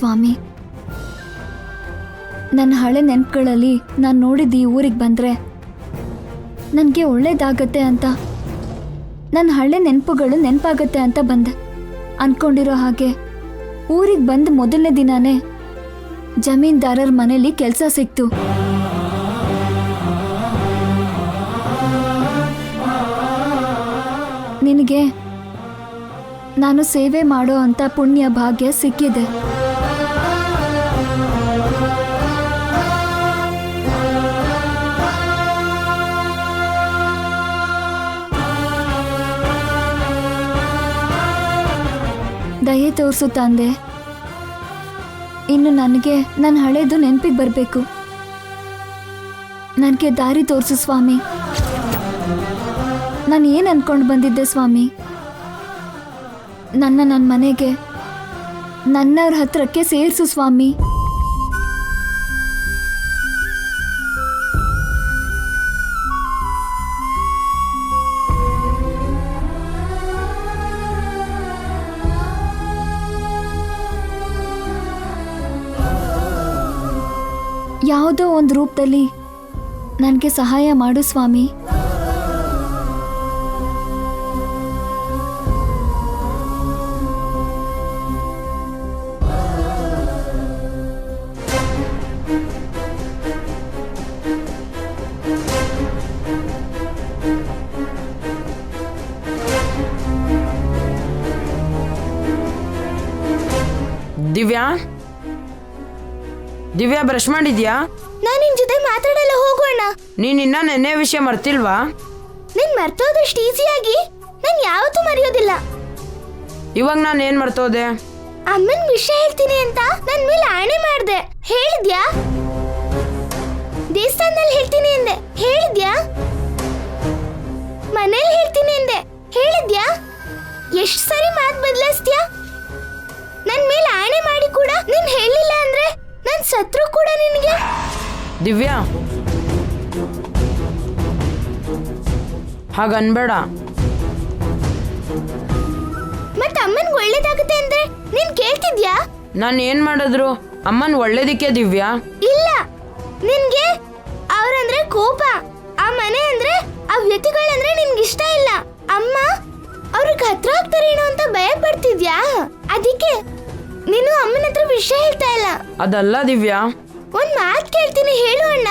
ಸ್ವಾಮಿ. ನನ್ನ ಹಳೆ ನೆನಪುಗಳಲ್ಲಿ ನಾನು ನೋಡಿದ್ದು ಈ ಊರಿಗೆ ಬಂದರೆ ನನಗೆ ಒಳ್ಳೇದಾಗತ್ತೆ ಅಂತ, ನನ್ನ ಹಳೆ ನೆನಪುಗಳು ನೆನಪಾಗತ್ತೆ ಅಂತ ಬಂದೆ. ಅಂದ್ಕೊಂಡಿರೋ ಹಾಗೆ ಊರಿಗೆ ಬಂದು ಮೊದಲನೇ ದಿನಾನೇ ಜಮೀನ್ದಾರರ ಮನೇಲಿ ಕೆಲಸ ಸಿಕ್ತು. ನಿನಗೆ ನಾನು ಸೇವೆ ಮಾಡೋ ಅಂತ ಪುಣ್ಯ ಭಾಗ್ಯ ಸಿಕ್ಕಿದೆ. ದಯೆ ತೋರಿಸು ತಂದೆ. ಇನ್ನು ನನಗೆ ನನ್ನ ಹಳೇದು ನೆನಪಿಗೆ ಬರಬೇಕು. ನನಗೆ ದಾರಿ ತೋರಿಸು ಸ್ವಾಮಿ. ನಾನು ಏನು ಅನ್ಕೊಂಡು ಬಂದಿದ್ದೆ ಸ್ವಾಮಿ, ನನ್ನ ಮನೆಗೆ ನನ್ನವ್ರ ಹತ್ರಕ್ಕೆ ಸೇರಿಸು ಸ್ವಾಮಿ. ಯಾವುದೋ ಒಂದು ರೂಪದಲ್ಲಿ ನನಗೆ ಸಹಾಯ ಮಾಡು ಸ್ವಾಮಿ. ದಿವ್ಯಾ, ದಿವ್ಯಾ ಬ್ರಷ್ ಮಾಡಿದ್ಯಾ? ನಾನು ನಿನ್ ಜೊತೆ ಮಾತಾಡಲ್ಲ, ಹೋಗೋಣ. ನೀನ್ ಇನ್ನ ನೆನ್ನೆ ವಿಷಯ ಮರ್ತಿಲ್ವಾ? ನೀನ್ ಮರ್ತೋದಷ್ಟು ಈಸಿಯಾಗಿ ನಾನು ಯಾವತ್ತೂ ಮರೆಯೋದಿಲ್ಲ. ಇವಾಗ ನಾನು ಏನ್ ಮರ್ತೋದೆ? ಅಮ್ಮನ ವಿಷಯ ಹೇಳ್ತೀನಿ ಅಂತ ನನ್ ಮೇಲೆ ಆಣೆ ಮಾಡ್ದೆ, ಹೇಳಿದ್ಯಾ? ದೇವಸ್ಥಾನದಲ್ಲಿ ಹೇಳ್ತೀನಿ ಅಂದೆ, ಹೇಳಿದ್ಯಾ? ಮನೇಲಿ ಹೇಳ್ತೀನಿ ಅಂದೆ, ಹೇಳಿದ್ಯಾ? ಎಷ್ಟು ಸರಿ ಮಾತು ಬದಲಾಯಿಸ್ತೀಯಾ? ನನ್ ಮೇಲೆ ಆಣೆ ಮಾಡಿ ಕೂಡ ನೀನ್ ಹೇಳಿಲ್ಲ ಅಂದ್ರೆ ನನ್ ಸತ್ರು ಕೂಡ ನಿನಗೆ. ದಿವ್ಯಾ, ಹಾಗನ್ಬೇಡ. ಮತ್ತ ಅಮ್ಮನ್ಗೆ ಒಳ್ಳೇದಾಗುತ್ತೆ ಅಂದ್ರೆ ನೀನ್ ಕೇಳ್ತಿದ್ಯಾ? ನಾನು ಏನ್ ಮಾಡಿದ್ರು ಅಮ್ಮನ್ ಒಳ್ಳೇದಿಕ್ಕೆ ದಿವ್ಯಾ. ಇಲ್ಲ, ನಿನ್ಗೆ ಅವ್ರಂದ್ರೆ ಕೋಪ, ಆ ಮನೆ ಅಂದ್ರೆ ಆ ವ್ಯಕ್ತಿಗಳಂದ್ರೆ ನಿನ್ಗೆ ಇಷ್ಟ ಇಲ್ಲ. ಅಮ್ಮ ಅವ್ರಿಗೆ ಹತ್ರ ಆಗ್ತಾರೇನೋ ಅಂತ ಭಯ ಪಡ್ತಿದ್ಯಾ? ಅದಕ್ಕೆ ನೀನು ಅಮ್ಮನ ಹತ್ರ ವಿಷಯ ಹೇಳ್ತಾ ಇಲ್ಲ. ಅದಲ್ಲ ದಿವ್ಯಾ, ಒಂದ್ ಮಾತ್ ಕೇಳ್ತೀನಿ, ಹೇಳು ಅಣ್ಣ.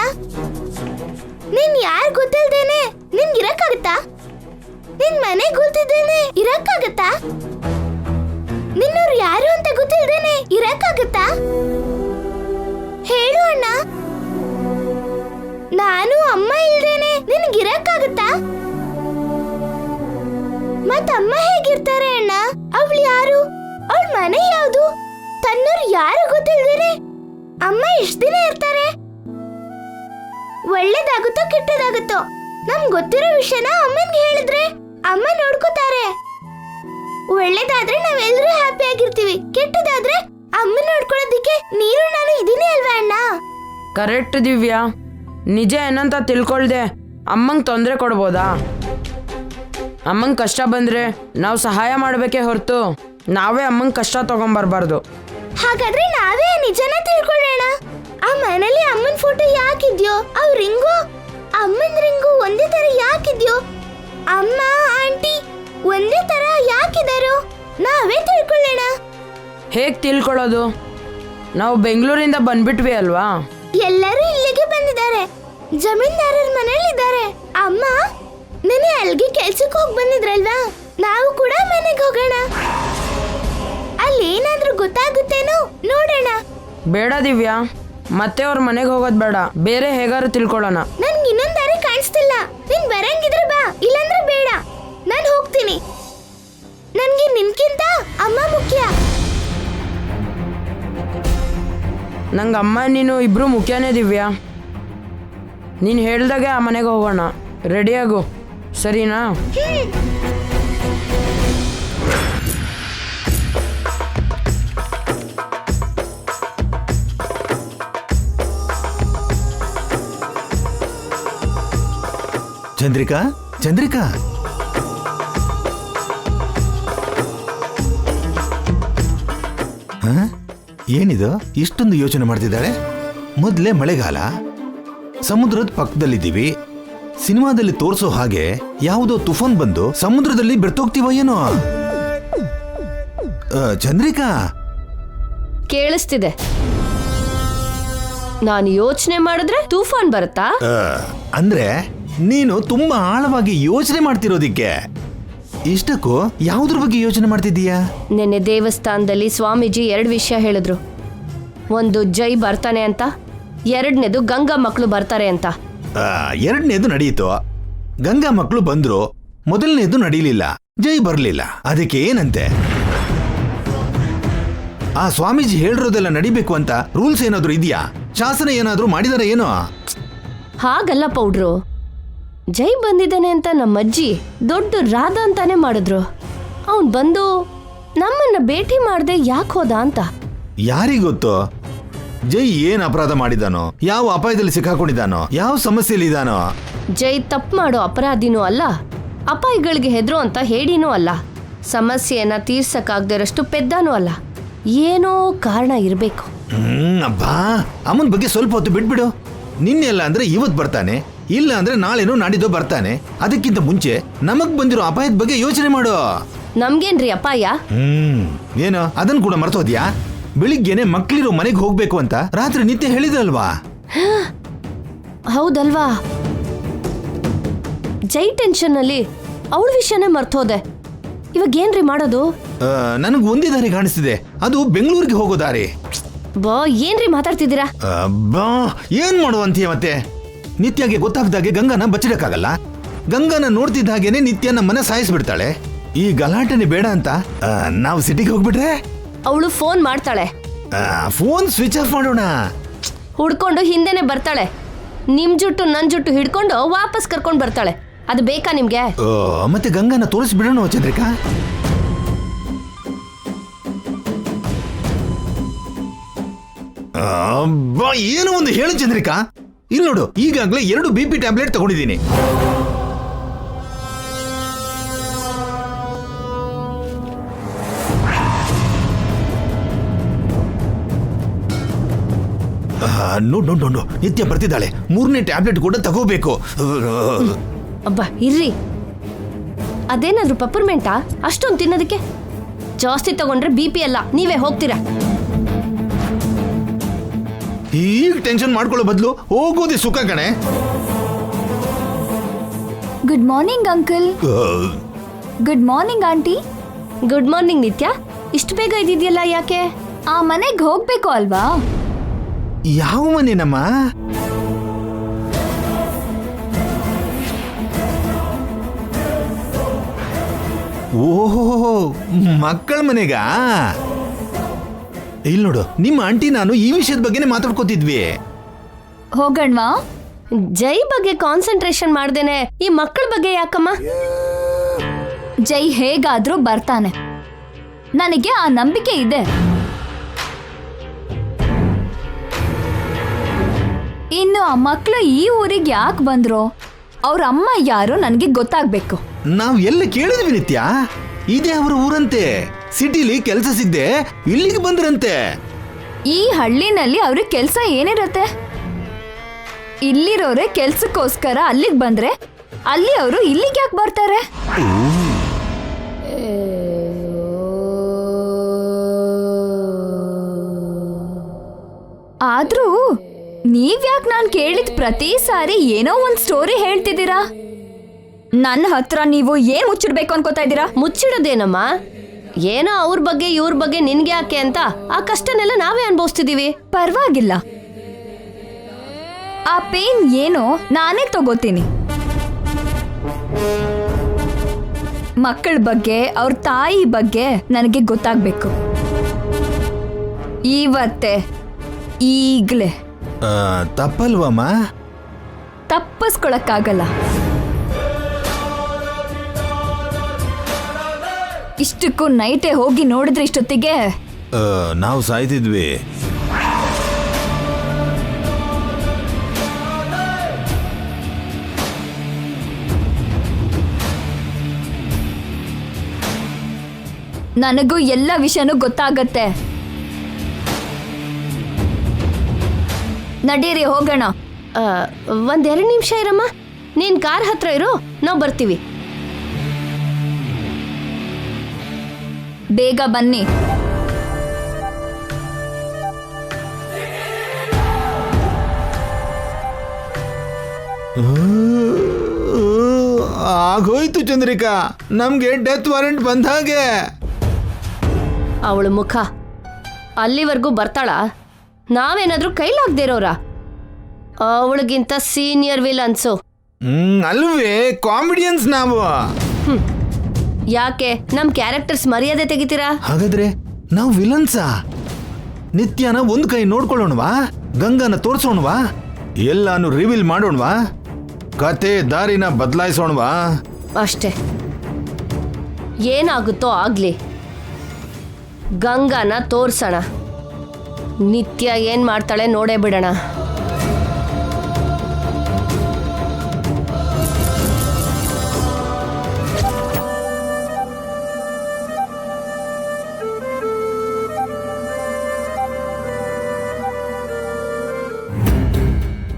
ನೀನ್ ಯಾರು ಗೊತ್ತಿಲ್ದೇನೆ ನಿನ್ಗೆ ಇರಕ್ಕಾಗತ್ತಾ? ನಿನ್ ಮನೆ ಗೊತ್ತಿದ್ದೇನೆ ಇರಕ್ಕಾಗತ್ತಾ? ನಿನ್ನವ್ರು ಯಾರು ಅಂತ ಗೊತ್ತಿಲ್ದೇನೆ ಇರಕ್ಕಾಗತ್ತಾ? ಹೇಳು ಅಣ್ಣ. ನಾನು ಅಮ್ಮ ಇಲ್ದೇನೆ ನಿನ್ಗೆ ಇರಕ್ಕಾಗತ್ತಾ? ಮತ್ತಮ್ಮ ಹೇಗಿರ್ತಾರೆ ಅಣ್ಣ? ಅವಳು ಯಾರು? ಅವಳ ಮನೆ ಯಾವುದು? ತನ್ನವ್ರು ಯಾರು ಗೊತ್ತಿಲ್ದೇನೆ ಅಮ್ಮ ಎಷ್ಟ್ ದಿನ ಇರ್ತಾರೆ? ಒಳ್ಳೇದಾಗುತ್ತೋ ಕೆಟ್ಟದಾಗುತ್ತೋ ನಮ್ಗೆ ಗೊತ್ತಿರೋ ವಿಷಯನ ಅಮ್ಮನ್ಗೆ ಹೇಳಿದ್ರೆ ಅಮ್ಮ ನೋಡ್ಕೋತಾರೆ. ಒಳ್ಳೇದಾದ್ರೆ ನಾವೆಲ್ಲರೂ ಹ್ಯಾಪಿ ಆಗಿರ್ತೀವಿ, ಕೆಟ್ಟದಾದ್ರೆ ಅಮ್ಮ ನೋಡ್ಕೊಳ್ಳೋದಿಕ್ಕೆ ನೀರು ನಾನು ಇದೀನಿ ಅಲ್ವಾ ಅಣ್ಣ? ಕರೆಕ್ಟ್ ದಿವ್ಯಾ. ನಿಜ ಏನಂತ ತಿಳ್ಕೊಳ್ದೆ ಅಮ್ಮಂಗೆ ತೊಂದರೆ ಕೊಡ್ಬೋದಾ? ಅಮ್ಮಂಗೆ ಕಷ್ಟ ಬಂದ್ರೆ ನಾವು ಸಹಾಯ ಮಾಡಬೇಕೇ ಹೊರತು ನಾವೇ ಅಮ್ಮಂಗೆ ಕಷ್ಟ ತಗೊಂಬರ್ಬಾರ್ದು. ಹಾಗಾದ್ರೆ ನಾವೇ ನಿಜನ ತಿಳ್ಕೊಳ್ಳೋಣ. ಆ ಮನೇಲಿ ಅಮ್ಮನ ಫೋಟೋ ಯಾಕಿದ್ಯೋ, ಅವ್ ರಿಂಗು ಅಮ್ಮನ ರಿಂಗು ಒಂದೇ ತರ ಯಾಕಿದ್ಯೋ, ಅಮ್ಮ ಆಂಟಿ ಒಂದೇ ತರ ಯಾಕಿದಾರೋ ನಾವೇ ತಿಳ್ಕೊಳ್ಳೋಣ. ಹೇಗೆ ತಿಳ್ಕೊಳ್ಳೋದು? ನಾವು ಬೆಂಗಳೂರಿಂದ ಬಂದ್ಬಿಟ್ವಿ ಅಲ್ವಾ? ಎಲ್ಲರೂ ಇಲ್ಲಿಗೆ ಬಂದಿದ್ದಾರೆ, ಜಮೀನ್ದಾರರ ಮನೇಲಿ ಇದ್ದಾರೆ. ಅಮ್ಮ ನೆನೆ ಅಲ್ಲಿಗೆ ಕೆಲ್ಸಕ್ಕೆ ಹೋಗಿ ಬಂದಿದ್ರಲ್ವಾ, ನಾವು ಕೂಡ ಮನೆಗೆ ಹೋಗೋಣ. ಅಲ್ಲಿ ಏನಾದ್ರೂ ಗೊತ್ತಾಗುತ್ತೇನೋ ನೋಡೋಣ. ಬೇಡ ದಿವ್ಯಾ, ಮತ್ತೆ ಅವ್ರ ಮನೆಗೆ ಹೋಗೋದು ಬೇಡ, ಬೇರೆ ಹೇಗಾರು ತಿಳ್ಕೊಳ್ಳೋಣ. ನನ್ಗೆ ಇನ್ನೊಂದ್ ದಾರಿ ಕಾಣಿಸ್ತಿಲ್ಲ. ನೀನ್ ಬರಂಗಿದ್ರೆ ಬಾ, ಇಲ್ಲಾಂದ್ರೆ ಬೇಡ. ನಾನು ಹೋಗ್ತೀನಿ. ನನ್ಗೆ ನಿನ್ಕಿಂತ ಅಮ್ಮ ಮುಖ್ಯ. ನಂಗೆ ಅಮ್ಮ ನೀನು ಇಬ್ರು ಮುಖ್ಯನೇ ದಿವ್ಯಾ. ನೀನು ಹೇಳ್ದಾಗೆ ಆ ಮನೆಗೆ ಹೋಗೋಣ. ರೆಡಿಯಾಗು, ಸರಿನಾ? ಚಂದ್ರಿಕಾ, ಚಂದ್ರಿಕಾ, ಏನಿದು ಇಷ್ಟೊಂದು ಯೋಚನೆ ಮಾಡ್ತಿದ್ದಾಳೆ? ಮೊದಲೇ ಮಳೆಗಾಲ, ಸಮುದ್ರದ ಪಕ್ಕದಲ್ಲಿದ್ದೀವಿ. ಸಿನಿಮಾದಲ್ಲಿ ತೋರಿಸೋ ಹಾಗೆ ಯಾವುದೋ ತುಫಾನ್ ಬಂದು ಸಮುದ್ರದಲ್ಲಿ ಬೆರ್ತೋಗ್ತೀವ ಏನೋ? ಚಂದ್ರಿಕಾ, ಕೇಳಿಸ್ತಿದೆ. ನಾನು ಯೋಚನೆ ಮಾಡಿದ್ರೆ ತೂಫಾನ್ ಬರುತ್ತಾ? ಅಂದ್ರೆ ನೀನು ತುಂಬಾ ಆಳವಾಗಿ ಯೋಚನೆ ಮಾಡ್ತಿರೋದಿಕ್ಕೆ. ಇಷ್ಟಕ್ಕೂ ಯಾವುದ್ರ ಬಗ್ಗೆ ಯೋಚನೆ ಮಾಡ್ತಿದ್ದೀಯಾ? ನಿನ್ನೆ ದೇವಸ್ಥಾನದಲ್ಲಿ ಸ್ವಾಮೀಜಿ 2 ವಿಷಯ ಹೇಳಿದ್ರು. ಒಂದು ಜೈ ಬರ್ತಾನೆ ಅಂತ, 2ನೇದು ಗಂಗಾ ಮಕ್ಕಳು ಬರ್ತಾರೆ ಅಂತ. 2ನೇದು ನಡೆಯಿತು, ಗಂಗಾ ಮಕ್ಕಳು ಬಂದ್ರು. 1ನೇದು ನಡೀಲಿಲ್ಲ, ಜೈ ಬರ್ಲಿಲ್ಲ. ಅದಕ್ಕೆ ಏನಂತೆ? ಆ ಸ್ವಾಮೀಜಿ ಹೇಳಿರೋದೆಲ್ಲ ನಡಿಬೇಕು ಅಂತ ರೂಲ್ಸ್ ಏನಾದ್ರೂ ಇದೆಯಾ? ಶಾಸನ ಏನಾದ್ರೂ ಮಾಡಿದಾರೆ ಏನೋ? ಹಾಗಲ್ಲ ಪೌಡ್ರು. ಜೈ ಬಂದಿದ್ದಾನೆ ಅಂತ ನಮ್ಮಜ್ಜಿ ದೊಡ್ಡ ರಾಧ ಅಂತಾನೆ ಮಾಡಿದ್ರು. ಅವನ್ ಬಂದು ನಮ್ಮನ್ನ ಭೇಟಿ ಮಾಡದೆ ಯಾಕೆ ಹೋದ ಅಂತ. ಯಾರಿಗೊತ್ತು ಜೈ ಏನ್ ಅಪರಾಧ ಮಾಡಿದಾನೋ, ಯಾವ ಅಪಾಯದಲ್ಲಿ ಸಿಕ್ಕಾಕೊಂಡಿದ್ದಾನೋ, ಯಾವ ಸಮಸ್ಯೆಯಲ್ಲಿ ಇದಾನೋ? ಜೈ ತಪ್ಪು ಮಾಡೋ ಅಪರಾಧಿನೂ ಅಲ್ಲ, ಅಪಾಯಗಳಿಗೆ ಹೆದ್ರು ಅಂತ ಹೇಳಿನೂ ಅಲ್ಲ, ಸಮಸ್ಯೆಯನ್ನ ತೀರ್ಸಕ್ಕಾಗ್ದಿರಷ್ಟು ಪೆದ್ದಾನೂ ಅಲ್ಲ. ಏನೋ ಕಾರಣ ಇರಬೇಕು. ಅಬ್ಬಾ, ಅಮ್ಮನ ಬಗ್ಗೆ ಸ್ವಲ್ಪ ಹೊತ್ತು ಬಿಟ್ಬಿಡು. ನಿನ್ನೆ ಅಲ್ಲ ಅಂದ್ರೆ ಇವತ್ತು ಬರ್ತಾನೆ, ಇಲ್ಲ ಅಂದ್ರೆ ನಾಳೆನೋ ನಾಡಿದ್ದು ಬರ್ತಾನೆ. ಅದಕ್ಕಿಂತ ಮುಂಚೆ ನಮಗ್ ಬಂದಿರೋ ಅಪಾಯದ ಬಗ್ಗೆ ಯೋಚನೆ ಮಾಡು. ನಮ್ಗೇನ್ರಿ ಅಪಾಯ? ಏನೋ ಅದನ್ನ ಕೂಡ ಮರ್ತೋದ್ಯಾ? ಬೆಳಿಗ್ಗೆನೆ ಮಕ್ಳಿರೋ ಮನೆಗೆ ಹೋಗ್ಬೇಕು ಅಂತ ರಾತ್ರಿ ನಿತ್ಯ ಹೇಳಿದ್ರಲ್ವಾ? ಹೌದಲ್ವಾ? ಜೈ ಟೆನ್ಷನ್ ಅಲ್ಲಿ ಅವಳ ವಿಷಯನೇ ಮರ್ತೋದೆ. ಇವಾಗ ಏನ್ರಿ ಮಾಡೋದು? ನನಗ್ ಒಂದೇ ದಾರಿ ಕಾಣಿಸ್ತಿದೆ, ಅದು ಬೆಂಗಳೂರಿಗೆ ಹೋಗೋ ದಾರಿ. ಬಾ, ಏನ್ರಿ ಮಾತಾಡ್ತಿದ್ದೀರಾ? ಬಾ, ಏನ್ ಮಾಡುವಂತೀಯ ಮತ್ತೆ? ನಿತ್ಯಗೆ ಗೊತ್ತಾಗ್ದಾಗೆ ಗಂಗಾನ ಬಚ್ಚಿಡಕ್ಕಾಗಲ್ಲ. ಗಂಗಾನ ನೋಡ್ತಿದ್ದ ಹಾಗೇನೆ ನಿತ್ಯ ನಮ್ಮನ್ನ ಸಾಯಿಸ್ಬಿಡ್ತಾಳೆ. ಈ ಗಲಾಟೆನೆ ಬೇಡ ಅಂತ ನಾವು ಸಿಟಿಗೆ ಹೋಗ್ಬಿಟ್ರೆ ಅವಳು ಫೋನ್ ಮಾಡ್ತಾಳೆ. ಫೋನ್ ಸ್ವಿಚ್ ಆಫ್ ಮಾಡೋಣ. ಹುಡ್ಕೊಂಡು ಹಿಂದೆನೆ ಬರ್ತಾಳೆ. ನಿಮ್ ಜುಟ್ಟು ನನ್ ಜುಟ್ಟು ಹಿಡ್ಕೊಂಡು ವಾಪಸ್ ಕರ್ಕೊಂಡ್ ಬರ್ತಾಳೆ. ಅದು ಬೇಕಾ ನಿಮ್ಗೆ? ಮತ್ತೆ ಗಂಗಾನ ತೋರಿಸ್ಬಿಡೋಣ ಚಂದ್ರಿಕಾ. ಏನು ಒಂದು ಹೇಳು ಚಂದ್ರಿಕಾ. ಇಲ್ಲಿ ನೋಡು, ಈಗಾಗಲೇ 2 BP ಟ್ಯಾಬ್ಲೆಟ್ ತಗೊಂಡಿದ್ದೀನಿ. ನೋಡು, ನಿತ್ಯ ಬರ್ತಿದ್ದಾಳೆ. 3ನೇ ಟ್ಯಾಬ್ಲೆಟ್ ಕೂಡ ತಗೋಬೇಕು. ಅಬ್ಬಾ ಇರ್ರಿ, ಅದೇನಾದ್ರು ಪಪ್ಪರ್ಮೆಂಟಾ ಅಷ್ಟೊಂದು ತಿನ್ನೋದಕ್ಕೆ? ಜಾಸ್ತಿ ತಗೊಂಡ್ರೆ BP ಅಲ್ಲ, ನೀವೇ ಹೋಗ್ತೀರಾ. ಈಗ ಟೆನ್ಷನ್ ಮಾಡ್ಕೊಳ್ಳೋ ಬದಲು ಹೋಗೋದೇ ಸುಖ ಕಣೆ. Good morning uncle. Good morning aunty. Good morning Nithya. ಇಷ್ಟು ಬೇಗ ಇದ್ದಿದ್ಯಲ್ಲ, ಯಾಕೆ? ಆ ಮನೆಗೆ ಹೋಗ್ಬೇಕು ಅಲ್ವಾ? ಯಾವ ಮನೆನಮ್ಮ? ಓಹೋ, ಮಕ್ಕಳ ಮನೆಗಾ? ಇಲ್ಲಿ ನೋಡು, ನಿಮ್ಮ ಆಂಟಿ ನಾನು ಈ ವಿಷಯದ ಬಗ್ಗೆನೇ ಮಾತಾಡ್ಕೋತಿದ್ವಿ. ಹೋಗಣ್ವಾ? ಜೈ ಬಗ್ಗೆ ಕಾನ್ಸಂಟ್ರೇಷನ್ ಮಾಡ್ದೇನೆ ಈ ಮಕ್ಕಳ ಬಗ್ಗೆ ಯಾಕಮ್ಮ? ಜೈ ಹೇಗಾದ್ರೂ ಬರ್ತಾನೆ, ನನಗೆ ಆ ನಂಬಿಕೆ ಇದೆ. ಇನ್ನು ಆ ಮಕ್ಕಳು ಈ ಊರಿಗೆ ಯಾಕೆ ಬಂದ್ರು, ಅವ್ರ ಅಮ್ಮ ಯಾರು ನನಗೆ ಗೊತ್ತಾಗ್ಬೇಕು. ನಾವ್ ಎಲ್ಲ ಕೇಳಿದ್ವಿ ನಿತ್ಯ, ಇದೇ ಅವರ ಊರಂತೆ. ಸಿಟಿಲಿ ಕೆಲಸ ಸಿಗದೆ ಇಲ್ಲಿಗೆ ಬಂದ್ರಂತೆ. ಈ ಹಳ್ಳಿನಲ್ಲಿ ಅವ್ರಿಗೆ ಕೆಲಸ ಏನಿರತ್ತೆ? ಇಲ್ಲಿರೋರೆ ಕೆಲ್ಸಕ್ಕೋಸ್ಕರ ಅಲ್ಲಿಗೆ ಬಂದ್ರೆ ಅಲ್ಲಿ ಅವರು ಇಲ್ಲಿಗೆ ಯಾಕೆ ಬರ್ತಾರೆ? ಆದ್ರೂ ನೀವ್ಯಾಕೆ ನಾನು ಕೇಳಿದ ಪ್ರತಿ ಸಾರಿ ಏನೋ ಒಂದ್ ಸ್ಟೋರಿ ಹೇಳ್ತಿದ್ದೀರಾ? ನನ್ನ ಹತ್ರ ನೀವು ಏನ್ ಮುಚ್ಚಿಡ್ಬೇಕು ಅನ್ಕೋತಾ ಇದ್ದೀರಾ? ಮುಚ್ಚಿಡೋದೇನಮ್ಮ? ಏನೋ ಅವ್ರ ಬಗ್ಗೆ ಇವ್ರ ಬಗ್ಗೆ ನಿನ್ಗೆ ಯಾಕೆ ಅಂತ ಆ ಕಷ್ಟನೆಲ್ಲ ನಾವೇ ಅನುಭವಿಸ್ತಿದೀವಿ. ಪರವಾಗಿಲ್ಲ, ಆ ಪೇನ್ ಏನೋ ನಾನೇ ತಗೋತೀನಿ. ಮಕ್ಕಳ ಬಗ್ಗೆ, ಅವ್ರ ತಾಯಿ ಬಗ್ಗೆ ನನಗೆ ಗೊತ್ತಾಗ್ಬೇಕು. ಇವತ್ತೇ, ಈಗ್ಲೇ. ತಪ್ಪಲ್ವಮ್ಮ? ತಪ್ಪಿಸ್ಕೊಳಕ್ಕಾಗಲ್ಲ. ಇಷ್ಟಕ್ಕೂ ನೈಟೇ ಹೋಗಿ ನೋಡಿದ್ರೆ ಇಷ್ಟೊತ್ತಿಗೆ ನಾವು ಸಾಯ್ತಿದ್ವಿ. ನನಗೂ ಎಲ್ಲ ವಿಷಯನೂ ಗೊತ್ತಾಗತ್ತೆ. ನಡೀರಿ ಹೋಗೋಣ. ಒಂದೆರಡು ನಿಮಿಷ ಇರಮ್ಮ, ನೀನ್ ಕಾರ್ ಹತ್ರ ಇರು, ನಾವು ಬರ್ತೀವಿ. ಬೇಗ ಬನ್ನಿ. ಆಗೋಯ್ತು ಚಂದ್ರಿಕಾ, ನಮ್ಗೆ ಡೆತ್ ವಾರೆಂಟ್ ಬಂದ ಹಾಗೆ. ಅವಳ ಮುಖ ಅಲ್ಲಿವರೆಗೂ ಬರ್ತಾಳ? ನಾವೇನಾದ್ರೂ ಕೈಲಾಗ್ದಿರೋರ? ಅವಳಿಗಿಂತ ಸೀನಿಯರ್ ವಿಲನ್ಸು. ಅಲ್ವೇ, ಕಾಮಿಡಿಯನ್ಸ್ ನಾವು. ಯಾಕೆ ನಮ್ ಕ್ಯಾರೆಕ್ಟರ್ಸ್ ಮರ್ಯಾದೆ ತೆಗಿತೀರಾ? ಹಾಗಾದ್ರೆ ನಾವು ವಿಲನ್ಸಾ? ನಿತ್ಯನ ಒಂದ್ ಕೈ ನೋಡ್ಕೊಳ್ಳೋಣವಾ? ಗಂಗನ ತೋರ್ಸೋಣವಾ? ಎಲ್ಲಾನು ರಿವೀಲ್ ಮಾಡೋಣವಾ? ಕತೆ ದಾರಿನ ಬದಲಾಯಿಸೋಣವಾ? ಅಷ್ಟೇ, ಏನಾಗುತ್ತೋ ಆಗ್ಲಿ, ಗಂಗಾನ ತೋರ್ಸೋಣ. ನಿತ್ಯ ಏನ್ ಮಾಡ್ತಾಳೆ ನೋಡೇ ಬಿಡೋಣ.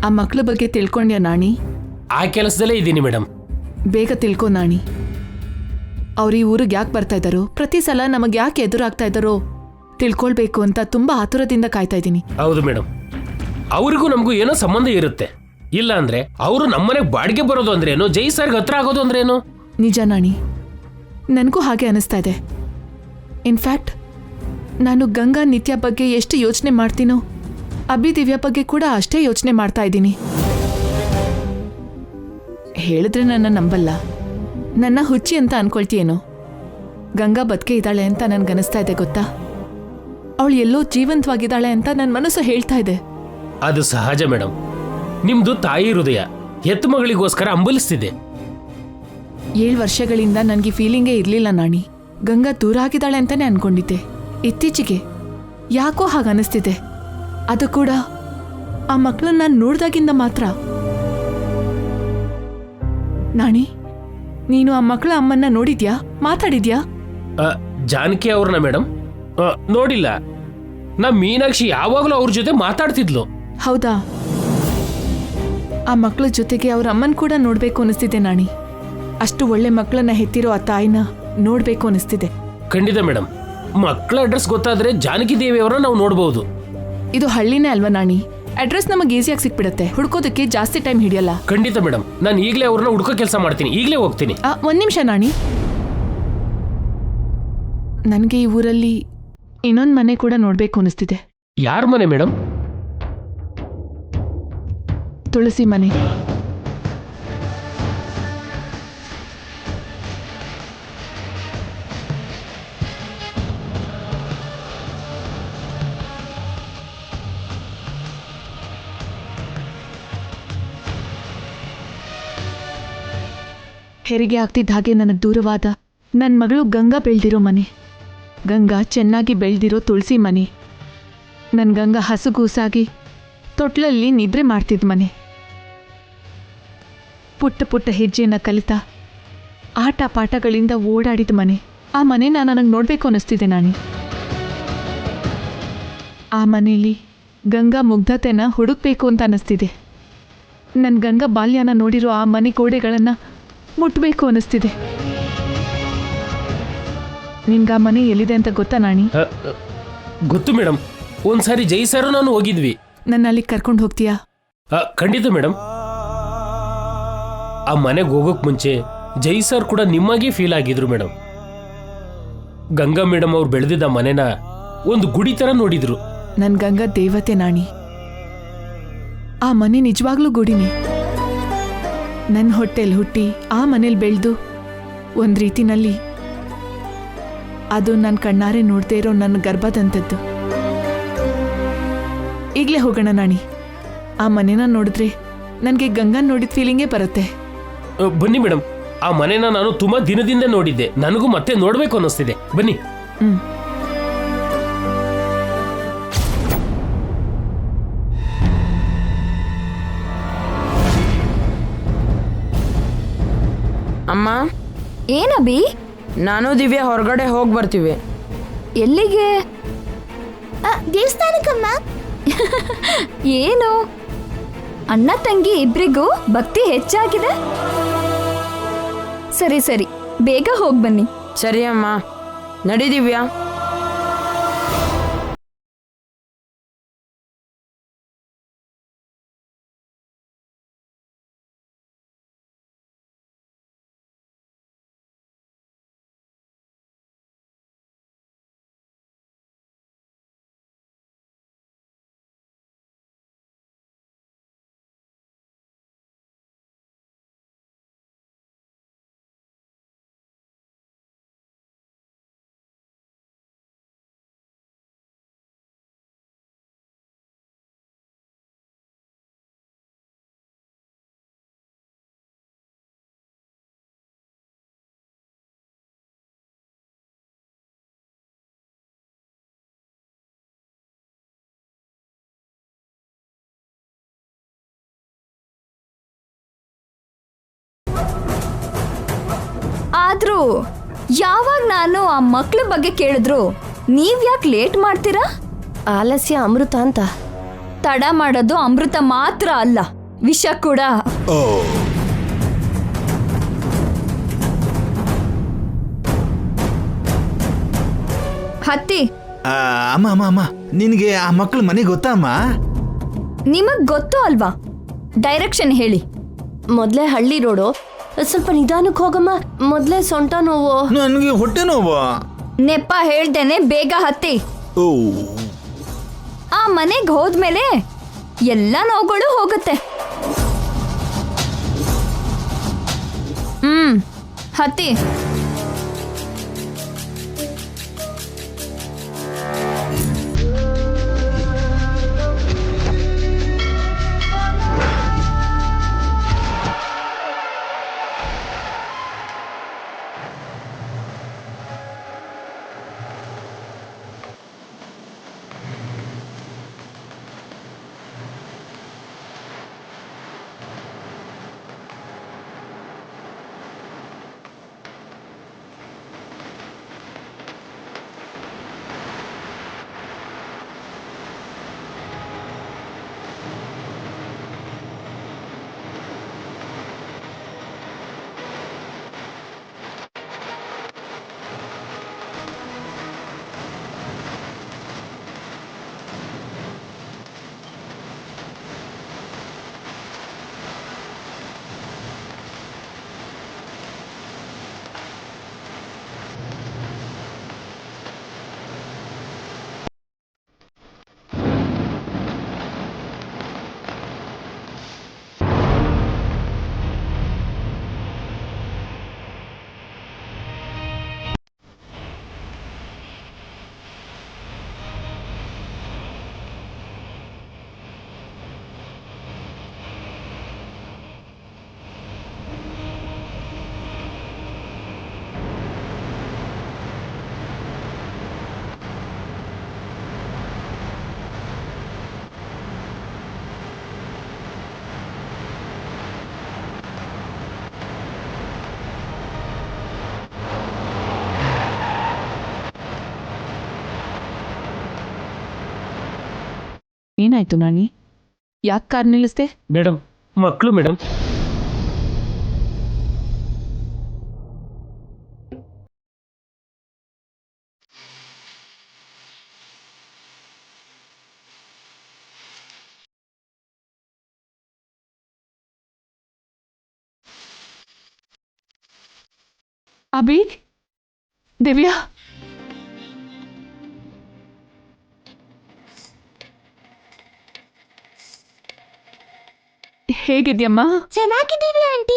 ಆ ಮಕ್ಳ ಬಗ್ಗೆ ತಿಳ್ಕೊಂಡ್ಯಾ ನಾಣಿ? ಆ ಕೆಲಸದಲ್ಲೇ ಇದ್ದೀನಿ ಮೇಡಮ್. ಬೇಗ ತಿಳ್ಕೊ ನಾಣಿ. ಅವ್ರು ಈ ಊರಿಗೆ ಯಾಕೆ ಬರ್ತಾ ಇದ್ದಾರೋ, ಪ್ರತಿ ಸಲ ನಮಗೆ ಯಾಕೆ ಎದುರಾಗ್ತಾ ಇದ್ದಾರೋ ತಿಳ್ಕೊಳ್ಬೇಕು ಅಂತ ತುಂಬಾ ಆತುರದಿಂದ ಕಾಯ್ತಾ ಇದ್ದೀನಿ. ಹೌದು ಮೇಡಮ್, ಅವ್ರಿಗೂ ನಮಗೂ ಏನೋ ಸಂಬಂಧ ಇರುತ್ತೆ. ಇಲ್ಲ ಅಂದ್ರೆ ಅವರು ನಮ್ಮನೆಗೆ ಬಾಡಿಗೆ ಬರೋದು ಅಂದ್ರೇನು, ಜೈ ಸರ್ಗೆ ಹತ್ರ ಆಗೋದು ಅಂದ್ರೇನು? ನಿಜ ನಾಣಿ, ನನಗೂ ಹಾಗೆ ಅನಿಸ್ತಾ ಇದೆ. ಇನ್ಫ್ಯಾಕ್ಟ್ ನಾನು ಗಂಗಾ ನಿತ್ಯ ಬಗ್ಗೆ ಎಷ್ಟು ಯೋಚನೆ ಮಾಡ್ತೀನೋ, ಅಭಿ ದಿವ್ಯಾ ಬಗ್ಗೆ ಕೂಡ ಅಷ್ಟೇ ಯೋಚನೆ ಮಾಡ್ತಾ ಇದ್ದೀನಿ. ಹೇಳಿದ್ರೆ ನನ್ನ ನಂಬಲ್ಲ, ನನ್ನ ಹುಚ್ಚಿ ಅಂತ ಅನ್ಕೊಳ್ತೀಯೇನೋ. ಗಂಗಾ ಬದುಕೆ ಇದ್ದಾಳೆ ಅಂತ ನನ್ಗನಿಸ್ತಾ ಇದೆ ಗೊತ್ತಾ. ಅವಳು ಎಲ್ಲೋ ಜೀವಂತವಾಗಿದ್ದಾಳೆ ಅಂತ ನನ್ನ ಮನಸ್ಸು ಹೇಳ್ತಾ ಇದೆ. ಅದು ಸಹಜ ಮೇಡಮ್, ನಿಮ್ದು ತಾಯಿ ಹೃದಯ ಹೆತ್ತ ಮಗಳಿಗೋಸ್ಕರ ಅಂಬಲಿಸ್ತಿದೆ. 7 ವರ್ಷಗಳಿಂದ ನನಗೆ ಫೀಲಿಂಗೇ ಇರಲಿಲ್ಲ ನಾಣಿ. ಗಂಗಾ ದೂರ ಆಗಿದ್ದಾಳೆ ಅಂತಾನೆ ಅನ್ಕೊಂಡಿದ್ದೆ. ಇತ್ತೀಚೆಗೆ ಯಾಕೋ ಹಾಗೆ ಅನಿಸ್ತಿದೆ. ಅದು ಕೂಡ ಆ ಮಕ್ಕಳನ್ನ ನಾನು ನೋಡ್ದಾಗಿಂದ ಮಾತ್ರ. ನಾಣಿ, ನೀನು ಆ ಮಕ್ಕಳ ಅಮ್ಮನ್ನ ನೋಡಿದ್ಯಾ? ಮಾತಾಡಿದ್ಯಾ? ಜಾನಕಿ ಅವ್ರನ್ನ ಮೇಡಮ್ ನೋಡಿಲ್ಲ. ಮೀನಾಕ್ಷಿ ಯಾವಾಗಲೂ ಅವ್ರ ಜೊತೆ ಮಾತಾಡ್ತಿದ್ಲು. ಹೌದಾ? ಆ ಮಕ್ಕಳ ಜೊತೆಗೆ ಅವ್ರ ಅಮ್ಮನ್ ಕೂಡ ನೋಡ್ಬೇಕು ಅನಿಸ್ತಿದೆ ನಾಣಿ. ಅಷ್ಟು ಒಳ್ಳೆ ಮಕ್ಕಳನ್ನ ಹೆತ್ತಿರೋ ಆ ತಾಯಿನ ನೋಡ್ಬೇಕು ಅನಿಸ್ತಿದೆ. ಖಂಡಿತ ಮೇಡಮ್, ಮಕ್ಕಳ ಅಡ್ರೆಸ್ ಗೊತ್ತಾದ್ರೆ ಜಾನಕಿ ದೇವಿ ಅವರ ನಾವು ನೋಡ್ಬೋದು. ಇದು ಹಳ್ಳಿನೇ ಅಲ್ವಾ ನಾಣಿ? ಅಡ್ರೆಸ್ ನಮಗೆ ಈಸಿಯಾಗಿ ಸಿಕ್ಬಿಡತ್ತೆ, ಹುಡ್ಕೋದಕ್ಕೆ ಜಾಸ್ತಿ ಟೈಮ್ ಹಿಡಿಯಲ್ಲ. ಖಂಡಿತ ಮೇಡಮ್, ನಾನು ಈಗಲೇ ಅವ್ರನ್ನ ಹುಡ್ಕೋ ಕೆಲಸ ಮಾಡ್ತೀನಿ. ಈಗಲೇ ಹೋಗ್ತೀನಿ. ಒಂದ್ ನಿಮಿಷ ನಾಣಿ, ನನಗೆ ಈ ಊರಲ್ಲಿ ಇನ್ನೊಂದು ಮನೆ ಕೂಡ ನೋಡ್ಬೇಕು ಅನಿಸ್ತಿದೆ. ಯಾರ ಮನೆ ಮೇಡಮ್? ತುಳಸಿ ಮನೆ. ಹೆರಿಗೆ ಆಗ್ತಿದ್ದ ಹಾಗೆ ನನಗೆ ದೂರವಾದ ನನ್ನ ಮಗಳು ಗಂಗಾ ಬೆಳೆದಿರೋ ಮನೆ, ಗಂಗಾ ಚೆನ್ನಾಗಿ ಬೆಳೆದಿರೋ ತುಳಸಿ ಮನೆ, ನನ್ನ ಗಂಗಾ ಹಸುಗೂಸಾಗಿ ತೊಟ್ಲಲ್ಲಿ ನಿದ್ರೆ ಮಾಡ್ತಿದ್ದ ಮನೆ, ಪುಟ್ಟ ಪುಟ್ಟ ಹೆಜ್ಜೆಯನ್ನು ಕಲಿತಾ ಆಟ ಪಾಠಗಳಿಂದ ಓಡಾಡಿದ ಮನೆ. ಆ ಮನೆನ ನನಗೆ ನೋಡಬೇಕು ಅನ್ನಿಸ್ತಿದೆ ನಾಣಿ. ಆ ಮನೆಯಲ್ಲಿ ಗಂಗಾ ಮುಗ್ಧತೆನ ಹುಡುಕ್ಬೇಕು ಅಂತ ಅನ್ನಿಸ್ತಿದೆ. ನನ್ನ ಗಂಗಾ ಬಾಲ್ಯನ ನೋಡಿರೋ ಆ ಮನೆ ಗೋಡೆಗಳನ್ನು ಮುಟ್ಟಬೇಕು ಅನ್ನಿಸ್ತಿದೆ. ನಿನ್ಗೆ ಆ ಮನೆ ಎಲ್ಲಿದೆ ಅಂತ ಗೊತ್ತಾ ನಾಣಿ? ಗೊತ್ತು ಮೇಡಮ್, ಒಂದ್ಸಾರಿ ಜೈ ಸರ್ ನಾನು ಹೋಗಿದ್ವಿ. ನನ್ನ ಅಲ್ಲಿಗೆ ಕರ್ಕೊಂಡು ಹೋಗ್ತೀಯಾ? ಖಂಡಿತ ಮೇಡಮ್. ಆ ಮನೆಗೆ ಹೋಗೋಕ್ ಮುಂಚೆ ಜೈ ಸರ್ ಕೂಡ ನಿಮ್ಮಾಗೆ ಫೀಲ್ ಆಗಿದ್ರು ಮೇಡಮ್. ಗಂಗಾ ಮೇಡಮ್ ಅವ್ರು ಬೆಳೆದಿದ್ದ ಮನೆನ ಒಂದು ಗುಡಿ ತರ ನೋಡಿದ್ರು. ನನ್ನ ಗಂಗಾ ದೇವತೆ ನಾಣಿ. ಆ ಮನೆ ನಿಜವಾಗ್ಲೂ ಗುಡಿನೇ. ನನ್ನ ಹೊಟ್ಟೆಲ್ ಹುಟ್ಟಿ ಆ ಮನೇಲಿ ಬೆಳೆದು ಒಂದು ರೀತಿನಲ್ಲಿ ಅದು ನನ್ನ ಕಣ್ಣಾರೆ ನೋಡ್ದೇ ಇರೋ ನನ್ನ ಗರ್ಭದಂಥದ್ದು. ಈಗಲೇ ಹೋಗೋಣ ನಾಣಿ. ಆ ಮನೆನ ನೋಡಿದ್ರೆ ನನಗೆ ಗಂಗಾ ನೋಡಿದ ಫೀಲಿಂಗೇ ಬರುತ್ತೆ. ಬನ್ನಿ ಮೇಡಮ್, ಆ ಮನೆನ ನಾನು ತುಂಬಾ ದಿನದಿಂದ ನೋಡಿದ್ದೆ. ನನಗೂ ಮತ್ತೆ ನೋಡ್ಬೇಕು ಅನ್ನಿಸ್ತಿದೆ. ಬನ್ನಿ. ಅಮ್ಮ, ಏನಬಿ? ನಾನು ದಿವ್ಯಾ ಹೊರಗಡೆ ಹೋಗಿ ಬರ್ತೀವಿ. ಎಲ್ಲಿಗೆ? ದೇವಸ್ಥಾನಕ್ಕಮ್ಮ. ಏನು ಅಣ್ಣ ತಂಗಿ ಇಬ್ರಿಗೂ ಭಕ್ತಿ ಹೆಚ್ಚಾಗಿದೆ. ಸರಿ ಸರಿ, ಬೇಗ ಹೋಗಿ ಬನ್ನಿ. ಸರಿ ಅಮ್ಮ, ನಡಿ ದಿವ್ಯಾ. ಆದ್ರೂ ಯಾವಾಗ ನಾನು ಆ ಮಕ್ಳ ಬಗ್ಗೆ ಕೇಳಿದ್ರು ನೀವ್ ಯಾಕೆ ಲೇಟ್ ಮಾಡ್ತೀರಾ? ಆಲಸ್ಯ ಅಮೃತ ಅಂತ. ತಡ ಮಾಡೋದು ಅಮೃತ ಮಾತ್ರ ಅಲ್ಲ, ವಿಷ ಕೂಡ. ಓ ಹತ್ತಿ. ಅಮ್ಮ ಅಮ್ಮ ಅಮ್ಮ, ನಿನಗೆ ಆ ಮಕ್ಕಳ ಮನೆ ಗೊತ್ತಾ ಅಮ್ಮ? ನಿಮಗ್ ಗೊತ್ತು ಅಲ್ವಾ? ಡೈರೆಕ್ಷನ್ ಹೇಳಿ. ಮೊದ್ಲೇ ಹಳ್ಳಿ ರೋಡು, ಸ್ವಲ್ಪ ನಿಧಾನಕ್ಕೆ ಹೋಗಮ್ಮ. ಮೊದ್ಲೇ ಸೊಂಟ ನೋವು. ನನಗೆ ಹೊಟ್ಟೆ ನೋವು. ನೆಪ ಹೇಳ್ದೇನೆ ಬೇಗ ಹತ್ತಿ. ಓ ಆ ಮನೆಗೆ ಹೋದ್ಮೇಲೆ ಎಲ್ಲ ನೋವುಗಳು ಹೋಗುತ್ತೆ. ಹತ್ತಿ. ಏನಾಯ್ತು ನಾನಿ? ಯಾಕೆ ಕಾರ್ ನಿಲ್ಲಿಸ್ದೆ? ಮೇಡಮ್, ಮಕ್ಕಳು ಮೇಡಮ್. ಅಭಿ, ದಿವ್ಯಾ, ಹೇಗಿದ್ಯಮ್ಮ? ಚೆನ್ನಾಗಿದ್ದೀನಿ ಆಂಟಿ.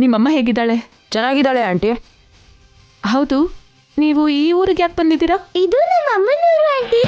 ನಿಮ್ಮಮ್ಮ ಹೇಗಿದ್ದಾಳೆ? ಚೆನ್ನಾಗಿದ್ದಾಳೆ ಆಂಟಿ. ಹೌದು, ನೀವು ಈ ಊರಿಗೆ ಯಾಕೆ ಬಂದಿದ್ದೀರಾ? ಇದು ನಮ್ಮ ಅಮ್ಮನೂರು ಆಂಟಿ.